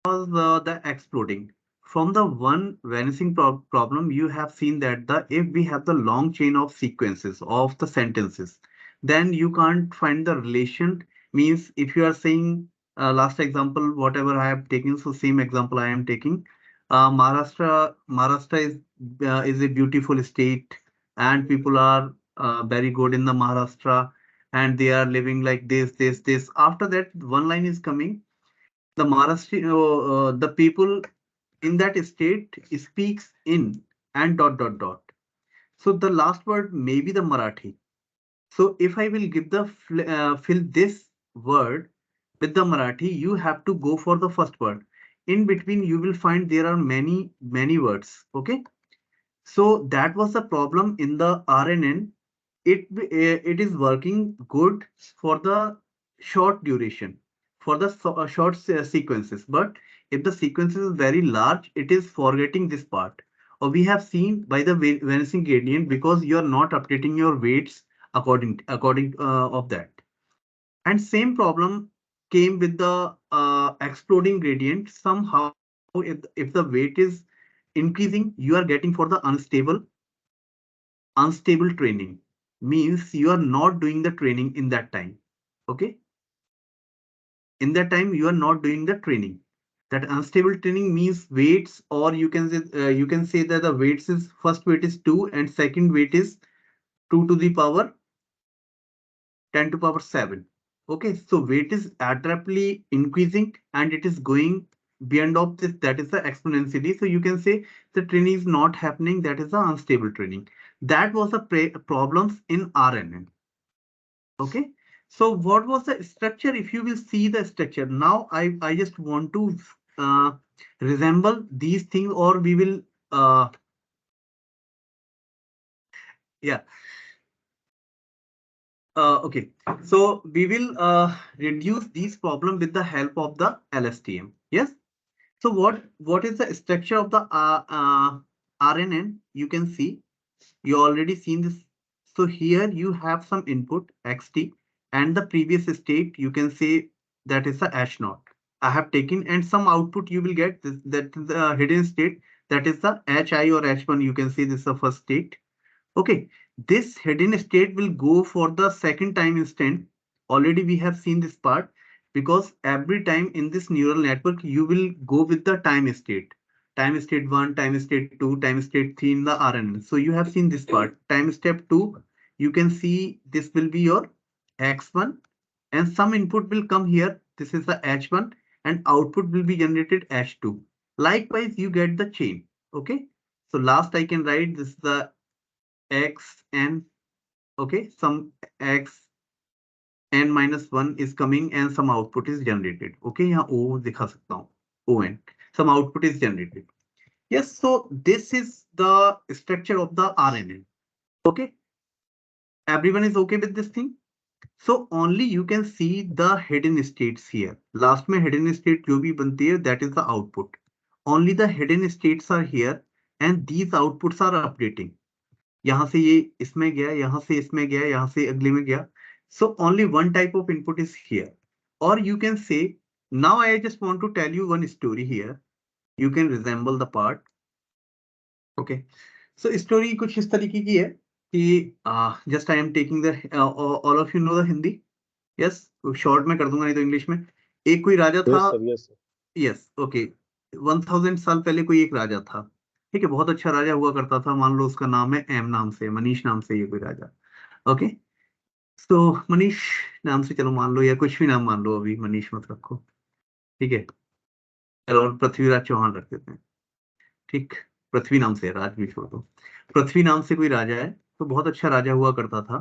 was the exploding. From the one vanishing problem, you have seen that the if we have the long chain of sequences of the sentences, then you can't find the relation. Means if you are saying last example, whatever I have taken, so same example I am taking. Maharashtra is a beautiful state, and people are very good in the Maharashtra, and they are living like this. After that, one line is coming the the people in that state speaks in and dot dot dot. So the last word may be the Marathi. So if I will give the fill this word with the Marathi, you have to go for the first word. In between, you will find there are many words. Okay. So that was the problem in the RNN. It is working good for the short duration, for the short sequences. But if the sequence is very large, it is forgetting this part. Or we have seen by the vanishing gradient because you are not updating your weights according of that. And same problem came with the exploding gradient. Somehow, if the weight is increasing, you are getting for the unstable training. Means you are not doing the training in that time. Okay, in that time you are not doing the training. That unstable training means weights, or you can say that the weights is first weight is 2 and second weight is 2 to the power 10 to power 7. Okay, so weight is abruptly increasing and it is going beyond of this, that is the exponentially. So you can say the training is not happening, that is the unstable training. That was the problems in RNN. Okay, so what was the structure? If you will see the structure now, I just want to uh, resemble these things, or we will yeah. Okay, so we will reduce these problem with the help of the LSTM. Yes. So what is the structure of the RNN? You can see, you already seen this. So here you have some input xt and the previous state. You can say that is the h naught. I have taken, and some output you will get this, that is the hidden state, that is the hi or h1. You can see this is the first state. Okay, this hidden state will go for the second time instant. Already we have seen this part, because every time in this neural network you will go with the time state. Time state 1, time state 2, time state 3 in the RNN. So you have seen this part. Time step 2, you can see this will be your x1 and some input will come here. This is the h1 and output will be generated h2. Likewise, you get the chain. Okay. So last I can write this is the x n. Okay, some x n minus 1 is coming and some output is generated. Okay, यहाँ o दिखा सकता हूँ on, some output is generated. Yes, so this is the structure of the RNN. Okay, everyone is okay with this thing. So only you can see the hidden states here. Last में hidden state जो भी बनती है, that is the output. Only the hidden states are here and these outputs are updating. यहाँ से ये इसमें गया, यहाँ से इसमें गया, यहाँ से अगले में गया. So only one type of input is here. Or you can say, now I just want to tell you one story here. You can resemble the part. Okay. So story कुछ इस तरीके की है कि just I am taking the all of you know the Hindi. Yes, short में कर दूंगा, नहीं तो इंग्लिश में. एक कोई राजा था. Yes, sir. Yes, sir. Yes, okay. 1000 साल पहले कोई एक राजा था. ठीक है, बहुत अच्छा राजा हुआ करता था. मान लो उसका नाम है एम नाम से, मनीष नाम से ये कोई राजा. ओके, तो मनीष नाम से चलो मान लो, या कुछ भी नाम मान लो, अभी मनीष मत रखो. ठीक है, चलो और पृथ्वीराज चौहान रख देते हैं. ठीक, पृथ्वी नाम से, राज भी छोड़ दो. पृथ्वी नाम से कोई राजा है, तो बहुत अच्छा राजा हुआ करता था.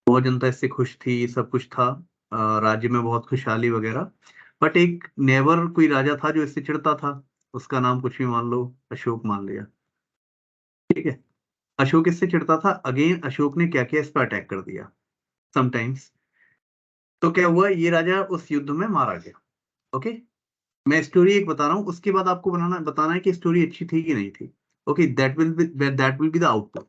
बहुत जनता इससे खुश थी, सब कुछ था, राज्य में बहुत खुशहाली वगैरह. बट एक नेवर कोई राजा था जो इससे चिढ़ता था. उसका नाम कुछ भी मान लो, अशोक मान लिया. ठीक है, अशोक इससे चिढ़ता था. अगेन अशोक ने क्या किया, इस पर अटैक कर दिया समटाइम्स. तो क्या हुआ, ये राजा उस युद्ध में मारा गया. ओके, मैं स्टोरी एक बता रहा हूँ, उसके बाद आपको बताना है कि स्टोरी अच्छी थी कि नहीं थी. Okay, that will be the output.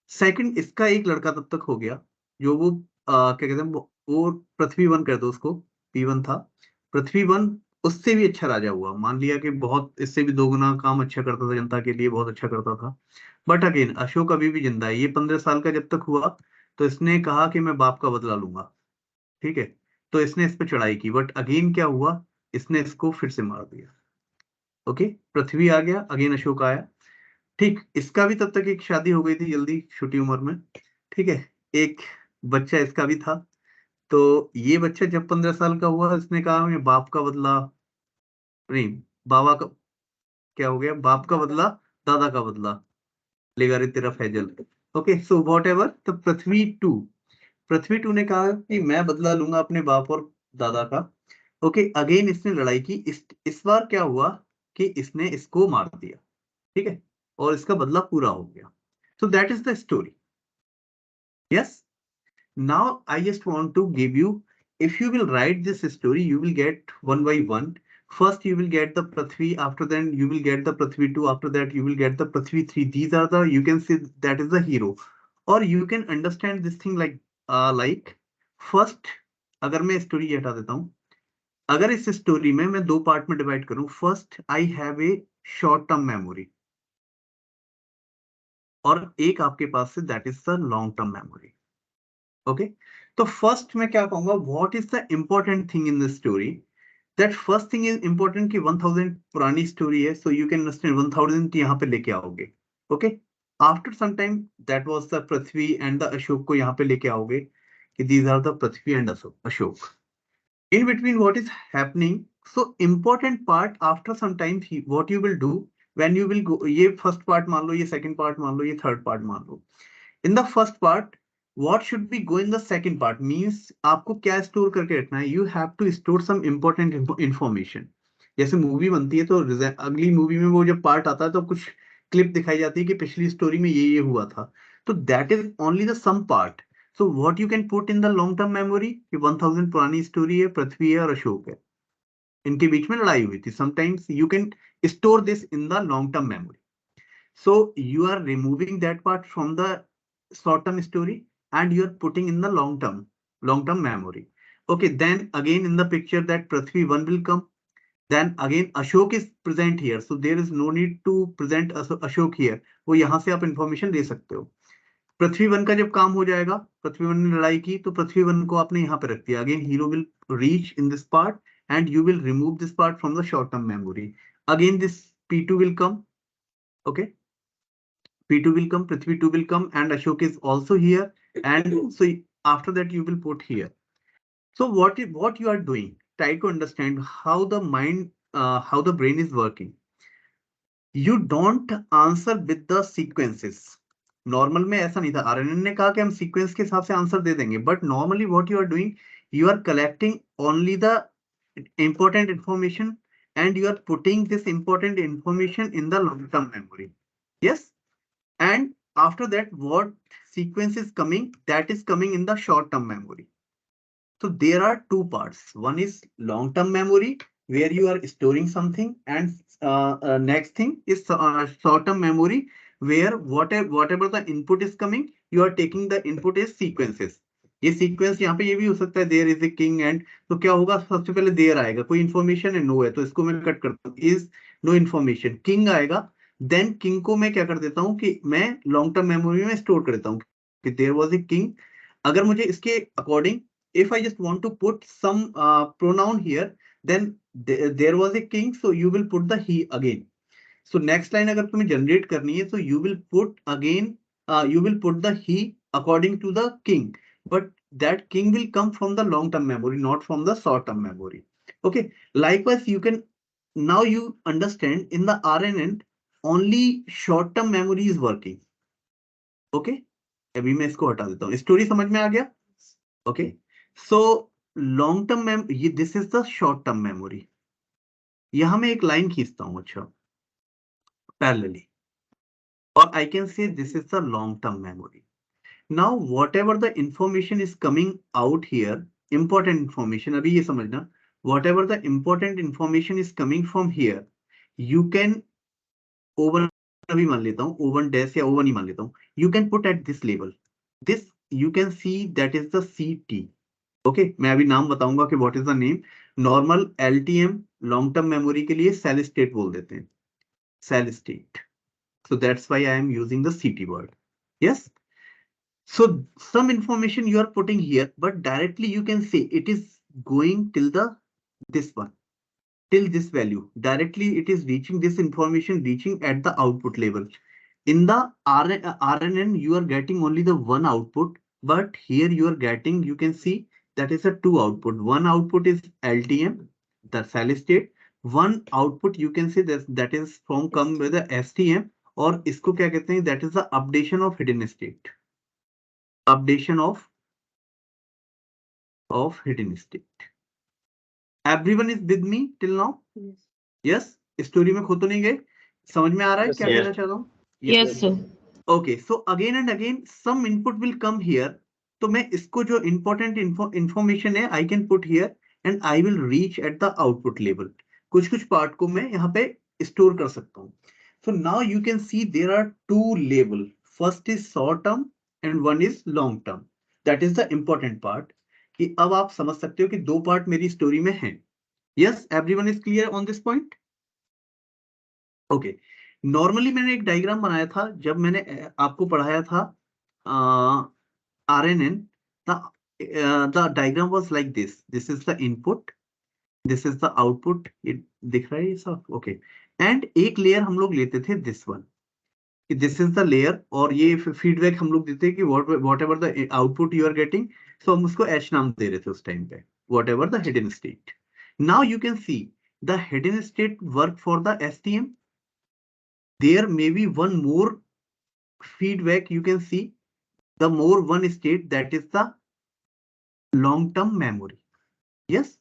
Second, इसका एक लड़का तब तक हो गया जो वो क्या कहते हैं, वो पृथ्वी वन कर दो उसको, P1 था. पृथ्वी वन उससे भी अच्छा राजा हुआ। मान लिया कि बहुत इससे भी 2 गुना काम अच्छा करता था, जनता के लिए बहुत अच्छा करता था। बट अगेन अशोक अभी भी जिंदा है। ये 15 साल का जब तक हुआ तो इसने कहा कि मैं बाप का बदला लूंगा, ठीक है। तो इसने इस पे चढ़ाई की, बट अगेन क्या हुआ, इसने इसको फिर से मार दिया। ओके, पृथ्वी आ गया, अगेन अशोक आया। ठीक, इसका भी तब तक एक शादी हो गई थी जल्दी, छोटी उम्र में, ठीक है। एक बच्चा इसका भी था। तो ये बच्चा जब 15 साल का हुआ, इसने कहा मैं बाप का बदला, नहीं, बाबा का, क्या हो गया, बाप का बदला दादा का बदला लेगा रे तेरा Faisal. Okay, so whatever, तो पृथ्वी टू ने कहा कि मैं बदला लूंगा अपने बाप और दादा का। ओके, अगेन इसने लड़ाई की। इस बार क्या हुआ कि इसने इसको मार दिया, ठीक है, और इसका बदला पूरा हो गया। सो that is the story. Yes, now I just want to give you, if you will write this story, you will get one by one. First you will get the Prithvi, after then you will get the Prithvi 2, after that you will get the Prithvi 3. These are the, you can see that is the hero, or you can understand this thing like first, अगर मैं story हटा देता हूँ, अगर इस story में मैं 2 part में डिवाइड करूं, first I have a short term memory, और एक आपके पास से that is the long term memory. Okay, तो फर्स्ट मैं क्या कहूंगा, what is the important thing in the story, that first thing is important कि 1000 पुरानी स्टोरी है, सो यू कैन अंडरस्टैंड 1000 यहाँ पे लेके आओगे। Okay, after some time that was the Prithvi and the Ashok को यहाँ पे लेके आओगे कि these are the Prithvi and Ashok. In between what is happening, so important part after some time what you will do when you will go, ये first part मान लो, ये second part मान लो, ये third part मान लो। In the first part, what should be go in the second part means आपको क्या store करके रखना है, you have to store some important information। जैसे मूवी बनती है तो अगली मूवी में वो जब पार्ट आता है तो कुछ क्लिप दिखाई जाती है कि पिछली स्टोरी में ये हुआ था, तो that is only the some part. So what you can put in the long term memory कि 1000 पुरानी स्टोरी है, पृथ्वी है और अशोक है, इनके बीच में लड़ाई हुई थी। Sometimes you can store this in the long term memory. So you are removing that part from the short-term story and you are putting in the long-term memory. Okay, then again in the picture that Prithvi 1 will come. Then again Ashok is present here. So there is no need to present Ashok here. वो यहाँ से आप information दे सकते हो। पृथ्वी 1 का जब काम हो जाएगा, पृथ्वी 1 ने लड़ाई की तो पृथ्वी 1 को आपने यहाँ पे रख दिया। Again hero will reach in this part and you will remove this part from the short-term memory. Again this P2 will come. Okay. P2 will come, Prithvi 2 will come, and Ashok is also here. And so after that, you will put here. So what you are doing? Try to understand how the mind, how the brain is working. You don't answer with the sequences. Normal में ऐसा नहीं था, RNN ने कहा कि हम sequence के हिसाब से आंसर दे देंगे, but normally what you are doing, you are collecting only the important information and you are putting this important information in the long term memory. Yes, and after that what sequence is coming, that is coming in the short term memory. So there are two parts, one is long term memory where you are storing something, and next thing is short term memory where whatever the input is coming, you are taking the input as sequences. ये sequence यहाँ पे ये भी हो सकता है, there is a king and, तो क्या होगा, सबसे पहले देयर आएगा, कोई इन्फॉर्मेशन है, नो है, तो इसको मैं कट करता हूँ, इज नो इन्फॉर्मेशन, किंग आएगा, देन किंग को मैं क्या कर देता हूँ कि मैं लॉन्ग टर्म मेमोरी में स्टोर कर देता हूँ कि देयर वाज ए किंग। अगर मुझे इसके according, if I just want to put some pronoun here, then there was a king, so you will put the he again. So next line अगर तुम्हें generate करनी है, so you will put again, you will put the he according to the king, but that king will come from the long term memory, not from the short term memory. Okay, likewise you can, now you understand in the RNN only short term memory is working. Okay, अभी मैं इसको हटा देता हूँ, story समझ में आ गया। Okay, so long term memory, this is the short term memory. यहां मैं एक लाइन खींचता हूं, अच्छा, पैरेलली, और I can say this is the long term memory. Now what ever the information is coming out here, important information, अभी ये समझना, what ever the important information is coming from here, you can oven, अभी मान लेता हूँ oven dash या oven ही मान लेता हूँ, you can put at this level, this you can see that is the C T. Okay, मैं अभी नाम बताऊंगा कि what is the name. Normal LTM long term memory के लिए सेल स्टेट बोल देते हैं, cell state. So that's why I am using the CT word. Yes. So some information you are putting here, but directly you can say it is going till the this one, till this value. Directly it is reaching this information, reaching at the output level. In the RNN, you are getting only the one output, but here you are getting, you can see that is a two output. One output is LTM, the solid state. One output you can see that is from come with the STM, और इसको क्या कहते हैं, that is the updation of hidden state. Updation of hidden state. Everyone is with me till now? Yes. Story में खो तो नहीं गए? समझ में आ रहा है क्या कहना चाहता हूँ? Yes, sir. Okay, so again and again some input will come here. तो मैं इसको जो important information है I can put here and I will reach at the output level. कुछ part को मैं यहाँ पे store कर सकता हूँ. So now you can see there are two level. First is short term and one is long term. That is the important part. कि अब आप समझ सकते हो कि दो part मेरी story में हैं. Yes, everyone is clear on this point? Okay. Normally मैंने एक डायग्राम बनाया था जब मैंने आपको पढ़ाया था RNN. The diagram was like this. This is the input, this is the output. दिख रहा है ये सब? Okay. And एक लेयर हम लोग लेते थे this one. This is the layer और ये फीडबैक हम लोग देते हैं कि whatever the output you are getting, so हम उसको H नाम दे रहे थे उस टाइम पे, whatever the hidden state. Now you can see the hidden state work for the STM. There may be one more feedback, you can see the more one state, that is the long term memory. Yes.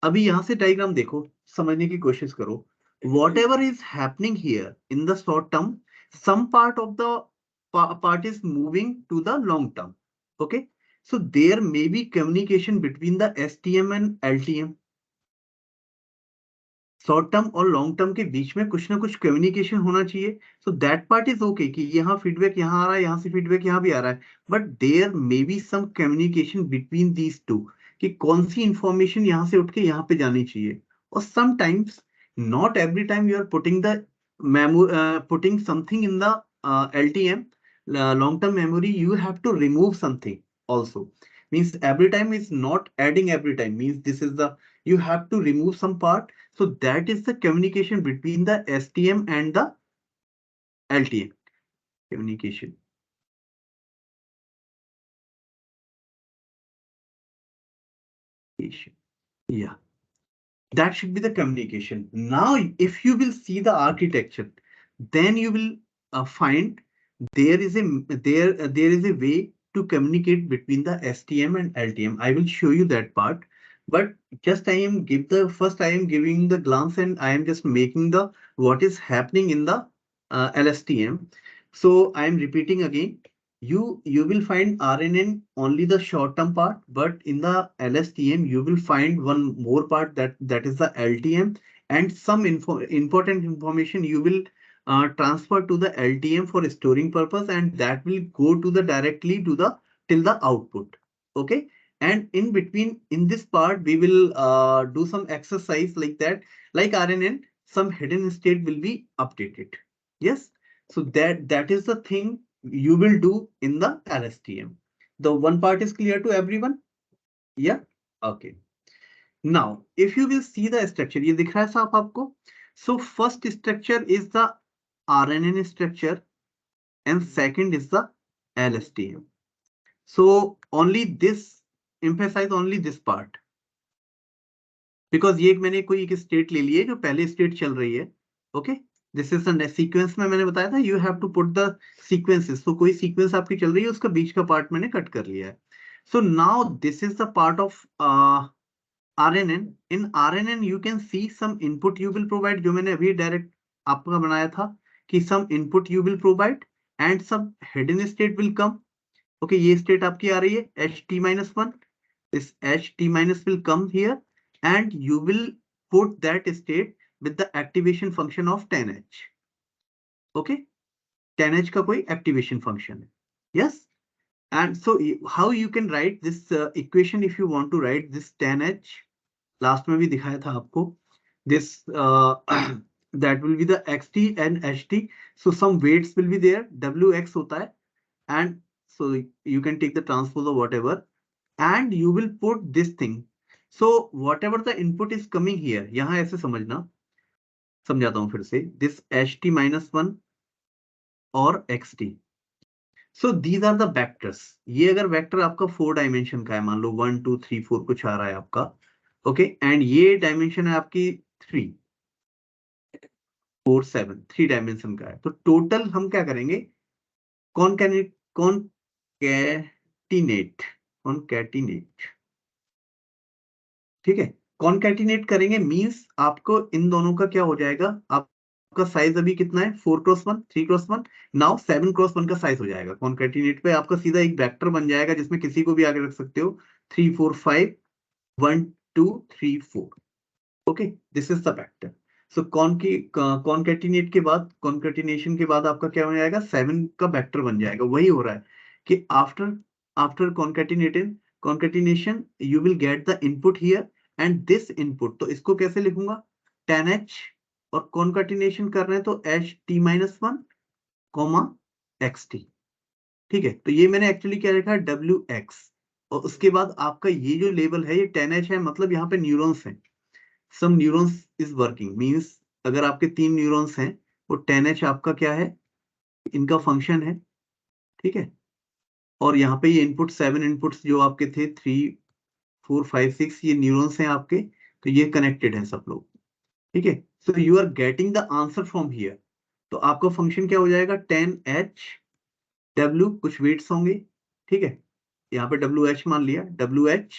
अभी यहां से diagram देखो, समझने की कोशिश करो. Whatever is happening here in the short term, some part of the part is moving to the long term. Okay, so there may be communication between the STM and LTM. Short term और long term के बीच में कुछ ना कुछ communication होना चाहिए. So that part is okay कि यहाँ फीडबैक यहाँ आ रहा है, यहाँ से फीडबैक यहाँ भी आ रहा है, but there may be some communication between these two कि कौन सी इंफॉर्मेशन यहाँ से उठ के यहाँ पे जानी चाहिए. और sometimes, not every time you are putting the putting something in the LTM long term memory, you have to remove something also. Means every time is not adding every time, means this is the, you have to remove some part. So that is the communication between the STM and the LTM. Communication. Yeah, that should be the communication. Now, if you will see the architecture, then you will find there is a way to communicate between the STM and LTM. I will show you that part. But just I am giving the glance and I am just making the what is happening in the LSTM. So I am repeating again. You will find RNN only the short term part, but in the LSTM you will find one more part, that is the LTM, and some important information you will transfer to the LTM for storing purpose, and that will go to the directly to the till the output. Okay. And in between, in this part, we will do some exercise like that, like RNN, some hidden state will be updated. Yes. So that is the thing you will do in the LSTM. The one part is clear to everyone? Yeah. Okay. Now, if you will see the structure, ये दिख रहा है साफ आपको? So first structure is the RNN structure, and second is the LSTM. So only this, emphasize only this part, because ये मैंने कोई एक स्टेट ले ली है जो पहले स्टेट चल रही है. Okay, this is the sequence में मैंने बताया था you have to put the sequences. तो कोई सीक्वेंस आपकी चल रही है, उसका बीच का पार्ट मैंने कट कर लिया है. So now this is the part of RNN. In RNN you can see some input you will provide, जो मैंने अभी डायरेक्ट आपका बनाया था कि some input you will provide and some hidden state will come. Okay, ये state आपकी आ रही है HT-1. This HT- will come here and you will put that state with the activation function of 10H. Okay, 10H का कोई activation function है. Yes. And so how you can write this equation, if you want to write this 10H last में भी दिखाया था आपको, this that will be the xt and ht, so some weights will be there, wx होता है, and so you can take the transpose or whatever, and you will put this thing, so whatever the input is coming here, यहाँ ऐसे समझना, समझाता हूँ फिर से, this ht minus 1 और xt, so these are the vectors, ये अगर वेक्टर आपका 4 डायमेंशन का है, मान लो 1 2 3 4 कुछ आ रहा है आपका, ओके, एंड ये डायमेंशन है आपकी 3 4 7, 3 डायमेंशन का है, तो टोटल हम क्या करेंगे, कॉनकैटिनेट, ठीक है, कॉनकैटिनेट करेंगे, मींस आपको इन दोनों का क्या हो जाएगा, आपका साइज अभी कितना है, 4x1 3x1, नाउ 7x1 का साइज हो जाएगा, कॉनकैटिनेट पे आपका सीधा एक वेक्टर बन जाएगा जिसमें किसी को भी आगे रख सकते हो, 3 4 5 1 2 3 4, okay, this is the vector. So concatenate के बाद, कॉनकैटिनेशन के बाद आपका क्या हो जाएगा, 7 का वेक्टर बन जाएगा, वही हो रहा है कि after after concatenation you will get the input here and this input, तो इसको कैसे लिखूंगा, 10h, और कॉनकैटिनेशन कर रहे हैं तो ht-1 कॉमा xt, ठीक है, तो ये मैंने एक्चुअली क्या लिखा है, wx, और उसके बाद आपका ये जो लेवल है ये 10h है, मतलब यहाँ पे न्यूरॉन्स हैं, सम न्यूरॉन्स इज वर्किंग, मींस अगर आपके 3 न्यूरॉन्स हैं, वो 10h आपका क्या है, इनका फंक्शन है, ठीक है, और यहाँ पे ये इनपुट 7 इनपुट्स जो आपके थे 3 4 5 6, ये न्यूरॉन्स हैं आपके, तो ये कनेक्टेड हैं सब लोग, ठीक है, so you are getting the answer from here, तो आपका फंक्शन क्या हो जाएगा, 10h w, कुछ वेट्स होंगे, ठीक है, यहाँ पे wh मान लिया, wh,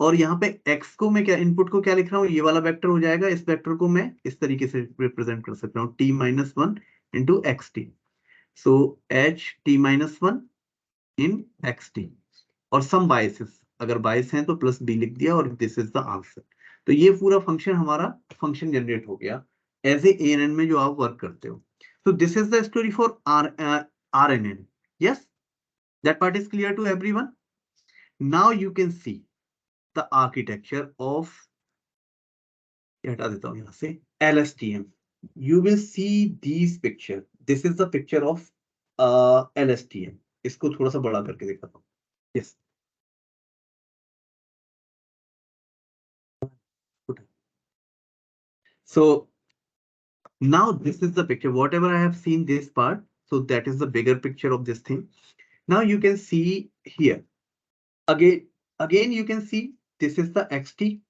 और यहाँ पे x को मैं क्या, इनपुट को क्या लिख रहा हूँ, ये वाला वेक्टर हो जाएगा, इस वेक्टर को मैं इस तरीके से रिप्रेजेंट कर सकता हूँ, t-1 इंटू xt, सो ht-1 इन xt, और सम बायसेस, अगर बायस हैं तो प्लस बी लिख दिया, और दिस इज द आंसर, तो ये पूरा फंक्शन हमारा फंक्शन जनरेट हो गया एज ए एन में जो आप वर्क करते हो, so this is the story for RNN, yes, that part is clear to everyone, now you can see the architecture of, हटा देता हूं यहां से, LSTM, you will see these picture, this is the picture of LSTM, इसको थोड़ा सा बड़ा करके दिखाता हूँ, yes, so now this is the picture, whatever I have seen this part, so that is the bigger picture of this thing, now you can see here, again you can see this is the xt,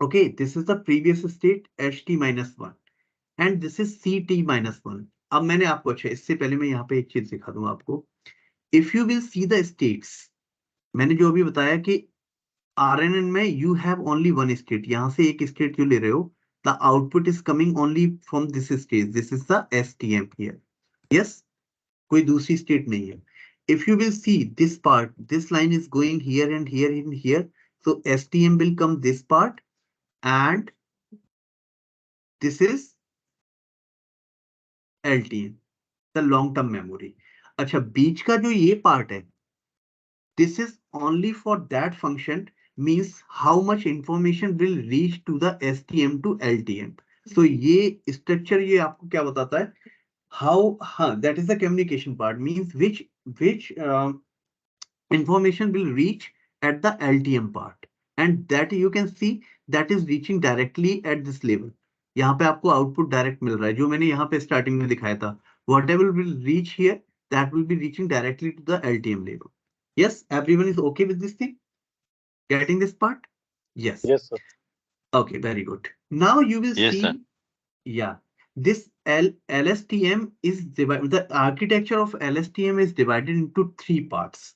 okay, this is the previous state ht-1, and this is ct-1, अब मैंने आपको, अच्छा इससे पहले मैं यहाँ पे एक चीज दिखा दूं आपको, if you will see the states, मैंने जो अभी बताया कि RNN में you have only one state, यहां से एक स्टेट जो ले रहे हो, the output is coming only from this state, this is the STM here, yes, कोई दूसरी स्टेट नहीं है, if you will see this part, this line is going here and here and here, so STM will come this part and this is LTM, the long term memory, अच्छा बीच का जो ये part है, this is only for that function, means how much information will reach to the STM to LTM, so ये structure ये आपको क्या बताता है, how, हाँ, that is the communication part, means which information will reach at the LTM part, and that you can see that is reaching directly at this level, यहाँ पे आपको आउटपुट डायरेक्ट मिल रहा है, जो मैंने यहाँ पे स्टार्टिंग में दिखाया था, whatever will reach here, that will be reaching directly to the LTM level, yes, everyone is okay with this thing, getting this part, yes, Yes, sir. okay, very good, now you will Yes, see, sir. yeah, this LSTM is divided, the architecture of LSTM is divided into 3 parts,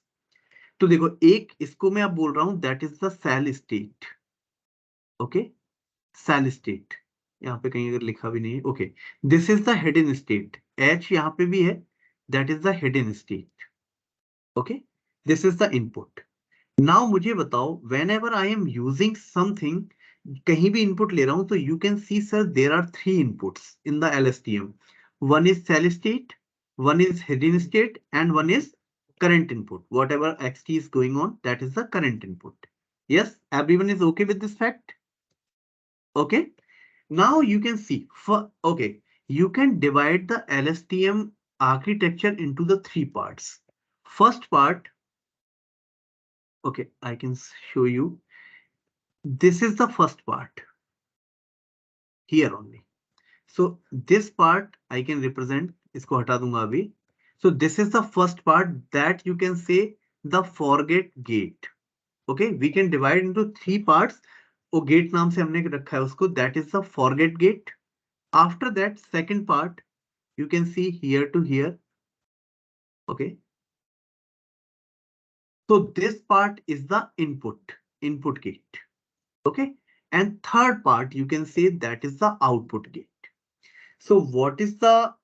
तो देखो एक इसको मैं अब बोल रहा हूं, that is the cell state, okay, cell state, यहाँ पे कहीं अगर लिखा भी नहीं है, okay, this is the hidden state, H यहाँ पे भी है, that is the hidden state, okay, this is the input, now मुझे बताओ, whenever I am using something, कहीं भी इनपुट ले रहा हूं, तो you can see sir there are 3 inputs in the LSTM, one is cell state, one is hidden state, and one is current input, whatever xt is going on, that is the current input, Yes, everyone is okay with this fact? Okay. Now you can see okay, you can divide the LSTM architecture into the three parts. First part, okay, I can show you. This is the first part here only. So this part I can represent, isko hata dunga abhi. So this is the first part that you can say the forget gate. Okay, we can divide into three parts. वो gate नाम से हमने रखा है उसको, that is the forget gate. After that, second part, you can see here to here. Okay. So this part is the input gate. Okay. And third part, you can say that is the output gate. So what is the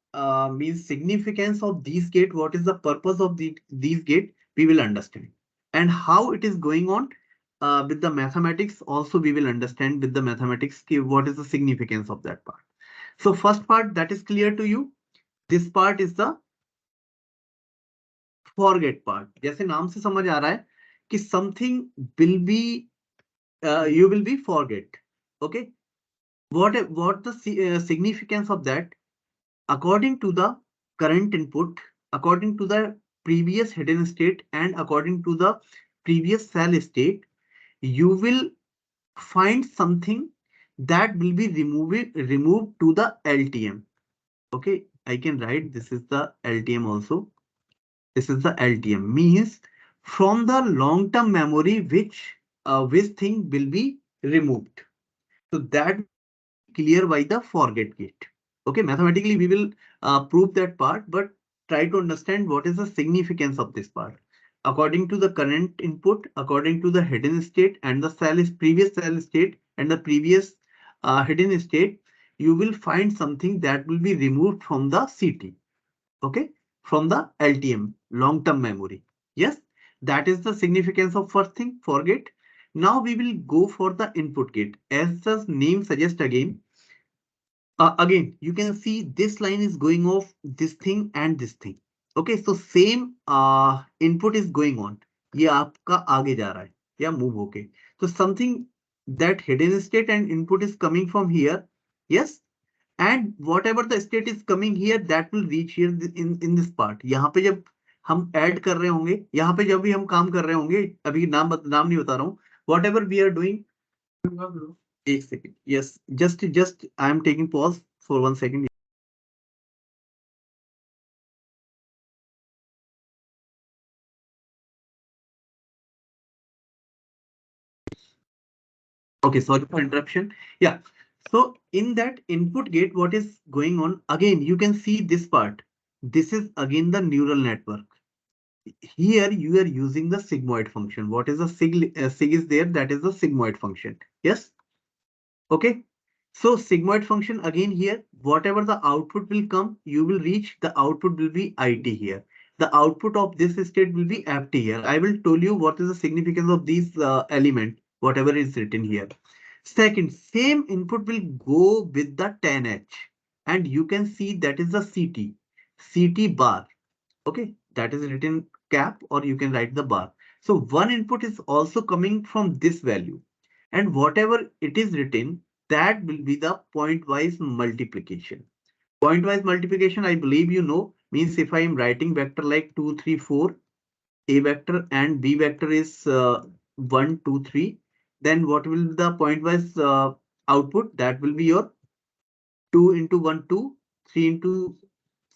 means significance of these gate? What is the purpose of these gate? We will understand. And how it is going on with the mathematics also we will understand with the mathematics what is the significance of that part. So first part that is clear to you. This part is the forget part. जैसे नाम से समझ आ रहा है कि something will be you will be forget. Okay. What the significance of that? According to the current input, according to the previous hidden state and according to the previous cell state, you will find something that will be removed to the LTM. Okay, I can write this is the LTM also. This is the LTM means from the long-term memory which thing will be removed. So that clear by the forget gate. Okay, mathematically we will prove that part, but try to understand what is the significance of this part. According to the current input, according to the hidden state and the previous cell state and the previous hidden state, you will find something that will be removed from the CT. Okay, from the LTM, long-term memory. Yes, that is the significance of first thing, forget. Now we will go for the input gate. As the name suggests again, again, you can see this line is going off this thing and this thing. Okay, so same input is going on. ये आपका आगे जा रहा है या move होके. So something that hidden state and input is coming from here. Yes, and whatever the state is coming here that will reach here in this part. यहाँ पे जब हम add कर रहे होंगे, यहाँ पे जब भी हम काम कर रहे होंगे, अभी नाम नहीं बता रहा हूँ. Whatever we are doing. एक second. Yes, just I am taking pause for 1 second. Okay, sorry for interruption. Yeah. So in that input gate, what is going on? Again, you can see this part. This is again the neural network. Here you are using the sigmoid function. What is the sig is there? That is the sigmoid function. Yes. Okay. So sigmoid function again here, whatever the output will come, you will reach the output will be IT here. The output of this state will be FT here. I will tell you what is the significance of these element, whatever is written here. Second, same input will go with the 10H and you can see that is the CT bar. Okay, that is written cap or you can write the bar. So one input is also coming from this value and whatever it is written, that will be the pointwise multiplication. Pointwise multiplication, I believe you know, means if I am writing vector like 2, 3, 4, A vector and B vector is 1, 2, 3, then what will be the pointwise output? That will be your 2 into 1, 2, 3 into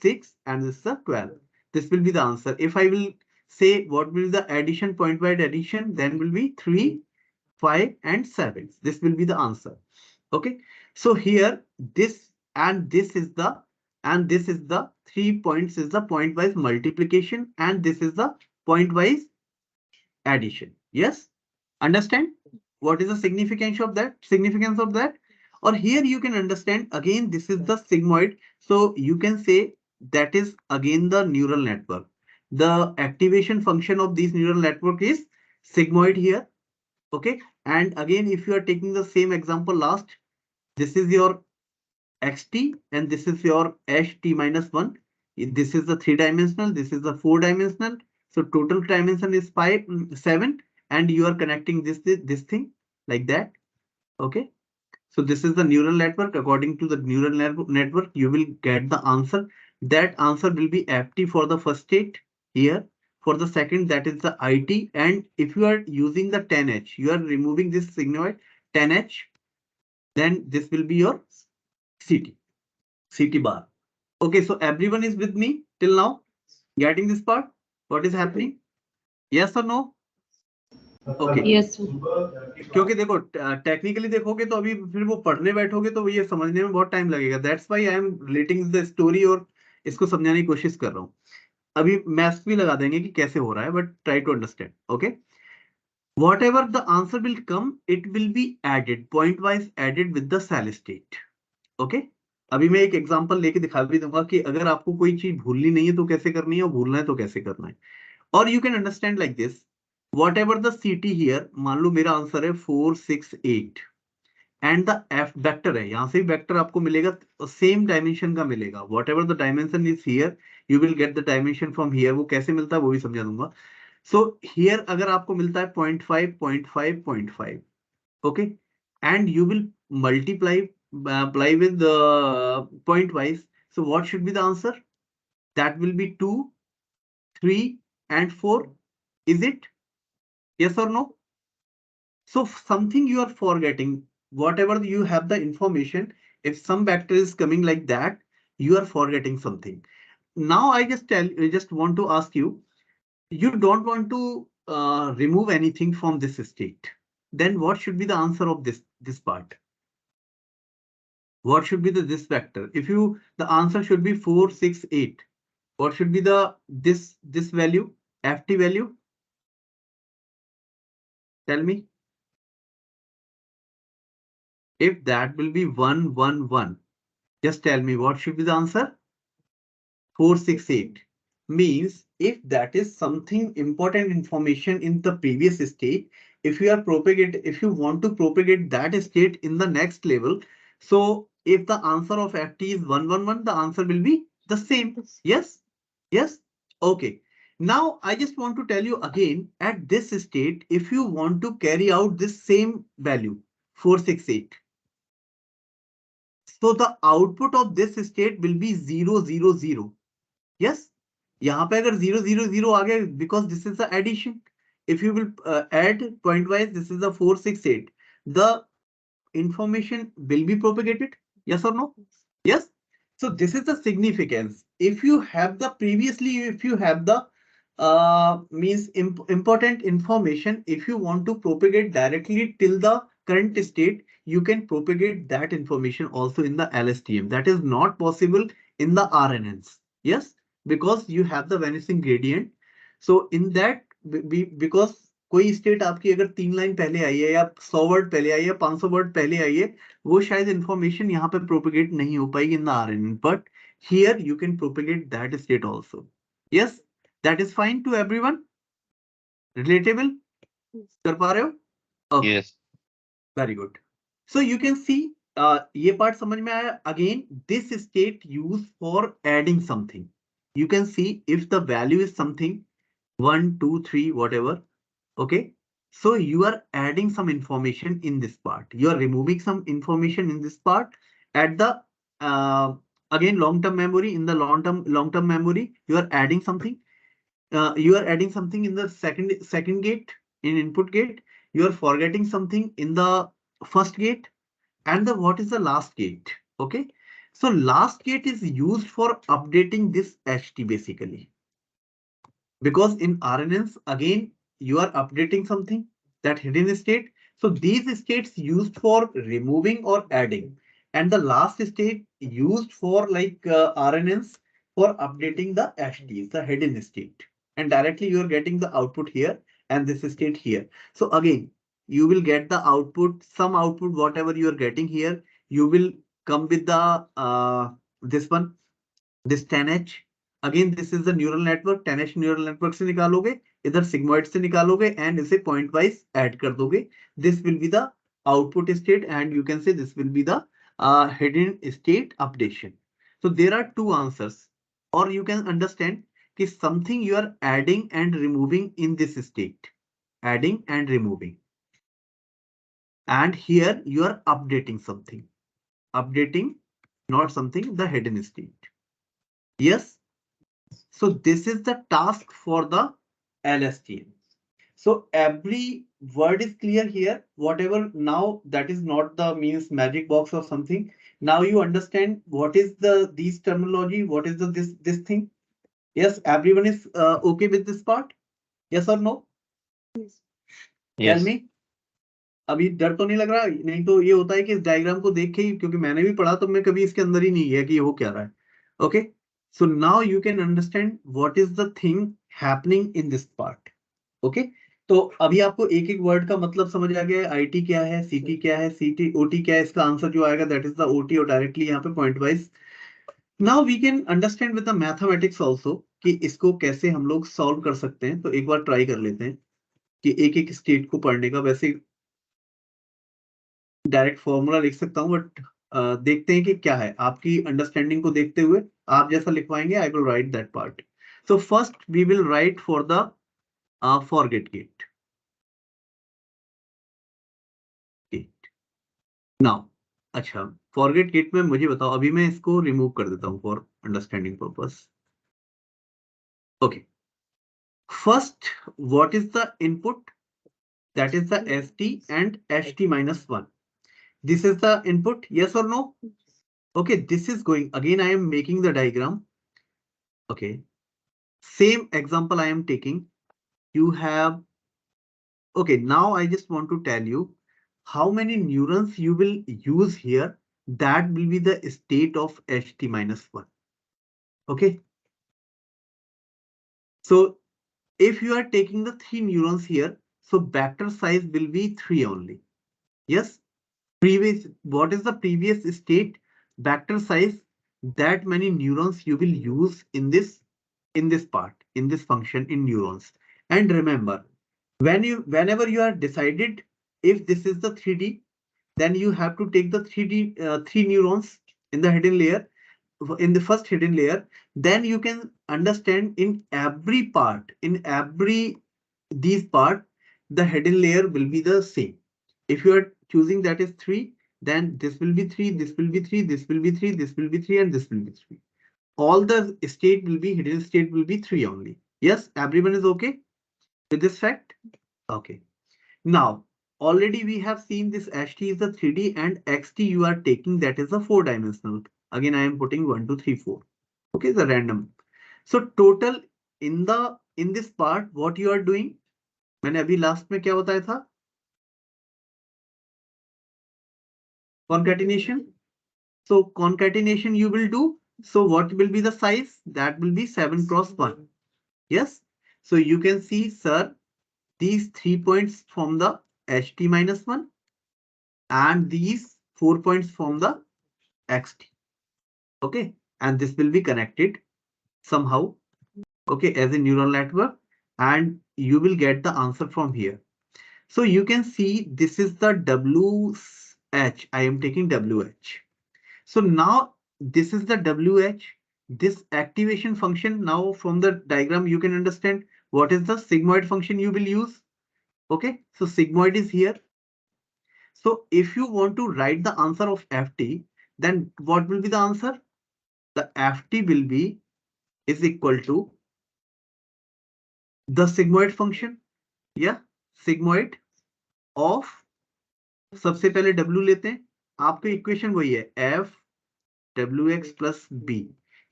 6, and this is a 12. This will be the answer. If I will say what will be the addition, pointwise addition, then will be 3, 5, and 7. This will be the answer. Okay, so here this and this is the 3 points is the pointwise multiplication and this is the pointwise addition. Yes, understand what is the significance of that? Or here you can understand again this is the sigmoid. So you can say that is again the neural network. The activation function of this neural network is sigmoid here. Okay, and again if you are taking the same example last, this is your xt and this is your ht minus 1. This is the 3-dimensional, this is the 4-dimensional. So total dimension is 7 and you are connecting this thing like that. Okay. So this is the neural network. According to the neural network, you will get the answer. That answer will be FT for the first state here. For the second, that is the IT. And if you are using the 10H, you are removing this sigmoid 10H, then this will be your CT bar. Okay, so everyone is with me till now? Getting this part? What is happening? Yes or no? Okay. Yes. क्योंकि देखो technically देखोगे तो अभी फिर वो पढ़ने बैठोगे तो ये समझने में बहुत टाइम लगेगा. That's why I am relating the story और इसको समझाने की कोशिश कर रहा हूँ. अभी मैथ्स भी लगा देंगे कि कैसे हो रहा है, but try to understand. Okay, whatever the answer will come, it will be added point wise, added with the cell state. Okay, अभी मैं एक एग्जांपल लेके दिखा भी दूंगा कि अगर आपको कोई चीज भूलनी नहीं है तो कैसे करनी है और भूलना है तो कैसे करना है. और you can understand like this, whatever the CT here, मान लो मेरा आंसर है 4 6 8 एंड द F वेक्टर है, यहां से भी वेक्टर आपको मिलेगा, सेम डायमेंशन का मिलेगा. whatever the dimension is here, you will get the dimension from here. वो कैसे मिलता है वो भी समझा दूंगा. So here अगर आपको मिलता है 0.5 0.5 0.5, okay, and you will multiply with the point wise. So what should be the answer? That will be 2 3 and 4. Is it? Yes or no? So something you are forgetting, whatever you have the information, if some vector is coming like that, you are forgetting something. Now I just want to ask you, you don't want to remove anything from this state. Then what should be the answer of this part? What should be this vector? If you, the answer should be 4 6 8. What should be the this value, FT value? Tell me. If that will be 1 1 1, just tell me what should be the answer. 4 6 8 means if that is something important information in the previous state, if you are if you want to propagate that state in the next level, so if the answer of FT is 1 1 1, the answer will be the same. Yes. Yes. Okay. Now I just want to tell you again, at this state, if you want to carry out this same value 4 6 8, so the output of this state will be 0 0 0. Yes, यहाँ पे अगर 0 0 0 आ गया, because this is the addition. If you will add point wise, this is the 4 6 8. The information will be propagated. Yes or no? Yes. So this is the significance. If you have the previously, if you have the means important information, if you want to propagate directly till the current state, you can propagate that information also in the LSTM. That is not possible in the RNNs. Yes, because you have the vanishing gradient. So in that, because कोई state आपकी अगर 3 line पहले आई है या 100 word पहले आई है, 500 word पहले आई है, वो शायद इंफॉर्मेशन यहाँ पे प्रोपेगेट नहीं हो पाएगी in the RNN, but here you can propagate that state also. Yes, that is fine to everyone. Relatable कर पा रहे हो? Okay, very good. So you can see, ये पार्ट समझ में आया. Again, this state use for adding something. You can see if the value is something 1 2 3 whatever. Okay, so you are adding some information in this part, you are removing some information in this part. At the again long-term memory, in the long-term memory, you are adding something. You are adding something in the second gate, in input gate. You are forgetting something in the first gate, and the what is the last gate. Okay, so last gate is used for updating this HT basically, because in RNNs again you are updating something, that hidden state. So these states used for removing or adding, and the last state used for like RNNs for updating the HTs, the hidden state, and directly you are getting the output here and this state here. So again, you will get the output, some output, whatever you are getting here, you will come with the this one, this 10H. Again, this is the neural network. 10H neural network से निकालोगे, इधर sigmoid से निकालोगे, and इसे point wise add कर दोगे. This will be the output state, and you can say this will be the hidden state updation. So there are two answers, or you can understand कि something you are adding and removing in this state. adding and removing. And here you are updating something. Updating, not something, the hidden state. Yes. So this is the task for the LSTM. So every word is clear here. Whatever now, that is not the means magic box or something. Now you understand what is the these terminology, what is the this thing. Yes, everyone is okay with this part. Yes or no? Yes. Tell me. अभी डर तो नहीं लग रहा? नहीं तो ये होता है कि इस डायग्राम को देख के ही, क्योंकि मैंने भी पढ़ा तो मैं कभी इसके अंदर ही नहीं गया कि ये हो क्या रहा है. Okay, so now you can understand what is the thing happening in this part. Okay, तो अभी आपको एक एक वर्ड का मतलब समझ आ गया है. आईटी क्या है, सीटी क्या है, सीटी ओटी क्या है. इसका आंसर जो आएगा that is the O, T directly यहाँ पे point wise. Now we can understand with the mathematics also कि इसको कैसे हम लोग सॉल्व कर सकते हैं. तो एक बार ट्राई कर लेते हैं कि एक एक स्टेट को पढ़ने का. वैसे डायरेक्ट फॉर्मूला लिख सकता हूँ, बट देखते हैं कि क्या है. आपकी अंडरस्टैंडिंग को देखते हुए आप जैसा लिखवाएंगे, I will write that part. So first we will write for the forget gate. Now अच्छा, फॉरगेट गेट में मुझे बताओ. अभी मैं इसको रिमूव कर देता हूँ for understanding purpose. Okay, first what is the input? That is the st and ht minus 1. This is the input, yes or no? Okay, this is going again. I am making the diagram. Okay, same example I am taking. You have, okay, now I just want to tell you how many neurons you will use here. That will be the state of ht minus 1. Okay, so if you are taking the 3 neurons here, so vector size will be 3 only. Yes, previous, what is the previous state? Vector size, that many neurons you will use in this part, in this function in neurons. And remember, whenever you are decided if this is the 3D, then you have to take the 3 neurons in the hidden layer, in the first hidden layer. Then you can understand in every part, in every these part, the hidden layer will be the same. If you are choosing that is 3, then this will be 3, this will be 3, this will be 3, this will be 3, and this will be 3. All the state will be, hidden state will be 3 only. Yes, everyone is okay with this fact? Okay. Now, already we have seen this ht is the 3D and xt you are taking, that is a 4-dimensional. Again, I am putting 1, 2, 3, 4. Okay, the random. So total in this part, what you are doing? मैंने अभी last में क्या बताया था? Concatenation. So concatenation you will do. So what will be the size? That will be 7 cross 1. Yes. So you can see, sir, these 3 points from the ht minus 1 and these 4 points from the xt. Okay, and this will be connected somehow, okay, as a neural network, and you will get the answer from here. So you can see this is the WH. I am taking WH. So now this is the WH, this activation function. Now from the diagram you can understand what is the sigmoid function you will use. Okay, so sigmoid is here. So if you want to write the answer of ft, then what will be the answer? The ft will be is equal to the sigmoid function. Yeah, sigmoid of, सबसे पहले w लेते हैं. आपकी equation वही है f wx plus b.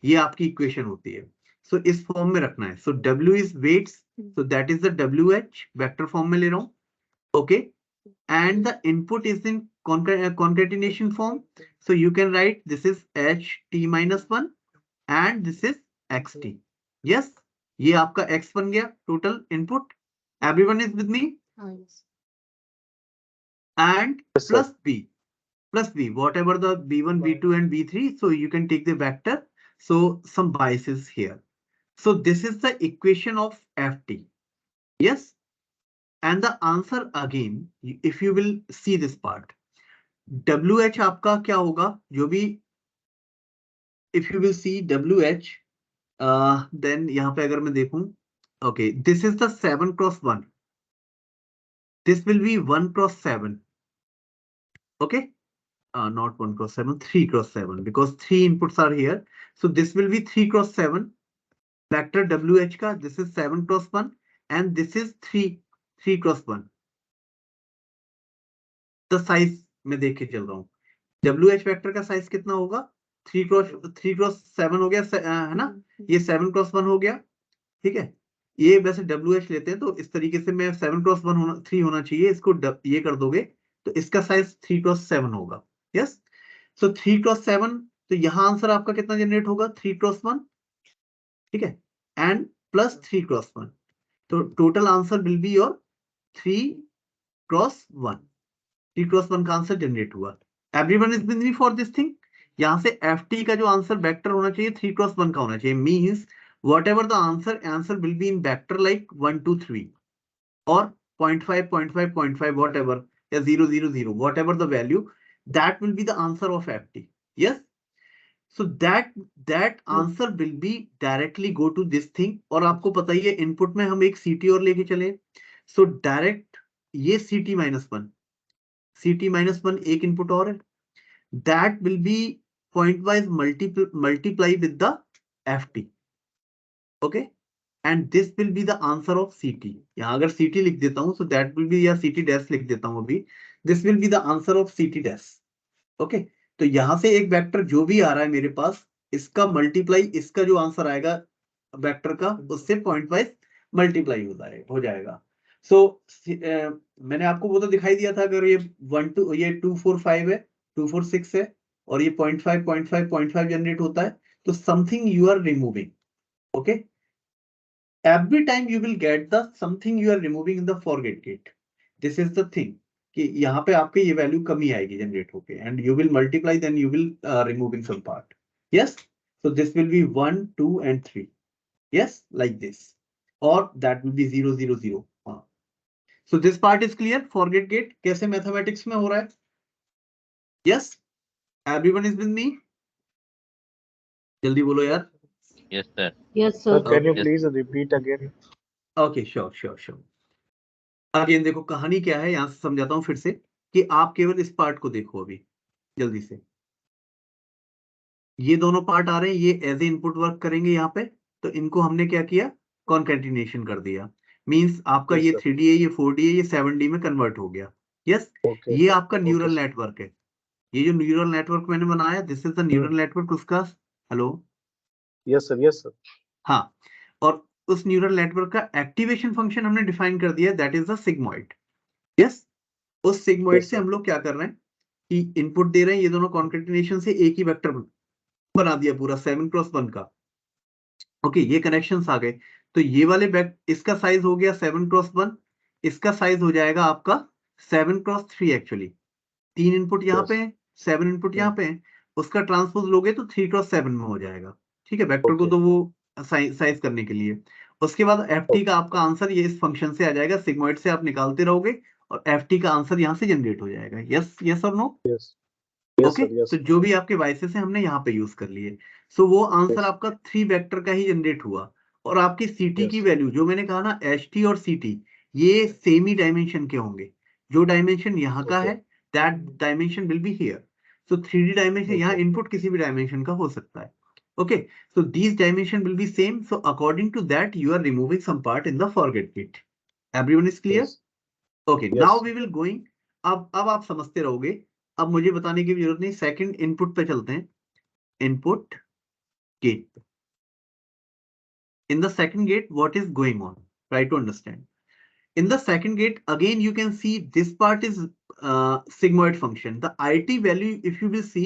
ये आपकी equation होती है. So इस फॉर्म में रखना है. So w is weights. So that is the wh, vector form में ले रहा हूं. Okay, and the input is in concatenation form. So you can write this is ht minus 1 and this is xt. Yes, ये आपका x बन गया total input. Everyone is with me? Yes. And yes, plus b, whatever the b1, b2 and b3. So you can take the vector. So some biases here. So this is the equation of ft. Yes, and the answer again, if you will see this part, wh आपका क्या होगा जो भी, if you will see wh, then यहाँ पे अगर मैं देखूं, okay, this is the 7 cross 1. this will be 1 cross 7. Okay, not 1 cross 7, 3 cross 7, because 3 inputs are here. So this will be 3 cross 7 vector WH का. This is 7 cross 1 and this is 3 cross 1. The size में देख के चल रहा हूँ. WH vector का size कितना होगा? 3 cross 7 हो गया, है ना? ये 7 cross 1 हो गया. ठीक है, ये वैसे WH लेते हैं तो इस तरीके से मैं 7 cross 1 3 होना चाहिए. इसको ये कर दोगे तो इसका साइज 3 cross 7 होगा. यस, सो 3 cross 7. तो यहाँ आंसर आपका कितना जनरेट होगा? 3 cross 1. ठीक है, एंड प्लस 3 cross 1. तो total answer will be your 3 cross 1. 3 cross 1 का आंसर जनरेट हुआ. Everyone is with me for this thing. यहाँ से FT का जो आंसर वेक्टर होना चाहिए 3 cross 1 का होना चाहिए. Means whatever the answer will be in vector like 1 2 3 or 0.5 0.5 0.5 whatever, 0 0 0 whatever the value, that will be the answer of FT. Yes, so that answer will be directly go to this thing. और आपको पता ही है input में हम एक CT और लेके चले, so डायरेक्ट ये CT -1 एक इनपुट और है, that will be point wise multiply with the FT. Okay, and this will be the answer of CT. यहाँ अगर CT लिख देता हूँ, so that will be, या CT dash लिख देता हूँ अभी, this will be the answer of CT dash. Okay, तो यहाँ से एक वेक्टर जो भी आ रहा है मेरे पास, इसका मल्टीप्लाई, इसका जो आंसर आएगा वेक्टर का, उससे पॉइंट वाइज मल्टीप्लाई हो जाएगा. सो मैंने आपको वो तो दिखाई दिया था, अगर ये 1 2 ये 2 4 5 है, 2 4 6 है और ये 0.5 जनरेट होता है, तो something you are removing. Okay, every time you will get the something you are removing in the forget gate. This is the thing कि यहाँ पे आपके ये वैल्यू कमी आएगी जनरेट होके, and you will multiply, then you will removing some part. Yes, so this will be 1 2 and 3. Yes, like this, or that will be 0 0 0. So this part is clear. Forget gate कैसे mathematics में हो रहा है? Yes, everyone is with me. जल्दी बोलो यार. Yes, sir. Yes, sir. Can you Yes. please repeat again? Okay, sure. Again देखो कहानी क्या है, यहां से समझाता हूं फिर से, कि आप केवल इस पार्ट को देखो अभी जल्दी से. ये दोनों पार्ट आ रहे हैं, ये एज ए इनपुट वर्क करेंगे यहाँ पे, तो इनको हमने क्या किया? कॉन्केटिनेशन कर दिया. मींस आपका Yes, ये sir. 3D है, ये 4D है, ये 7D में कन्वर्ट हो गया. Yes, Okay. ये आपका Okay, न्यूरल sir. नेटवर्क है. ये जो न्यूरल नेटवर्क मैंने बनाया, this is the neural network उसका. Hello, Yes, sir. Yes, sir. हाँ, और उस न्यूरल नेटवर्क का एक्टिवेशन फंक्शन हमने डिफाइन कर दिया, that is the sigmoid. Yes, उस सिग्मॉइड Yes, से sir. हम लोग क्या कर रहे हैं कि इनपुट दे रहे हैं, ये दोनों कॉन्केटिनेशन से एक ही वेक्टर बना दिया पूरा 7 cross 1 का. ओके, ये कनेक्शंस आ गए, तो ये वाले इसका साइज हो गया 7 cross 1, इसका साइज हो जाएगा आपका 7 cross 3. एक्चुअली 3 इनपुट यहाँ Yes. पे है, 7 इनपुट यहाँ पे है, उसका ट्रांसपोज लोगे तो 3 cross 7 में हो जाएगा. ठीक है, वेक्टर को Okay. तो वो साइज करने के लिए. उसके बाद FT का आपका आंसर ये इस फंक्शन से आ जाएगा, सिग्मॉइड से आप निकालते रहोगे और FT का आंसर यहाँ से जनरेट हो जाएगा. यस और no? Yes. Yes, okay, sir. Yes. तो जो भी आपके वाइसेस हैं हमने यहाँ पे यूज कर लिए. सो वो आंसर Yes. आपका 3 वेक्टर का ही जनरेट हुआ. और आपकी CT की Yes. वैल्यू जो मैंने कहा ना, HT और CT ये सेम ही डायमेंशन के होंगे. जो डायमेंशन यहाँ का Okay. है, that dimension will be here. So 3D dimension, यहाँ Okay. इनपुट किसी भी डायमेंशन का हो सकता है. Okay, so these dimension will be same. So according to that you are removing some part in the forget bit. Everyone is clear? Yes. Okay, now we will going. अब आप समझते रहोगे, अब मुझे बताने की जरूरत नहीं. सेकंड इनपुट पे चलते हैं. Input gate. In the second gate, what is going on? Try to understand. In the second gate, again you can see this part is sigmoid function. The IT value, if you will see,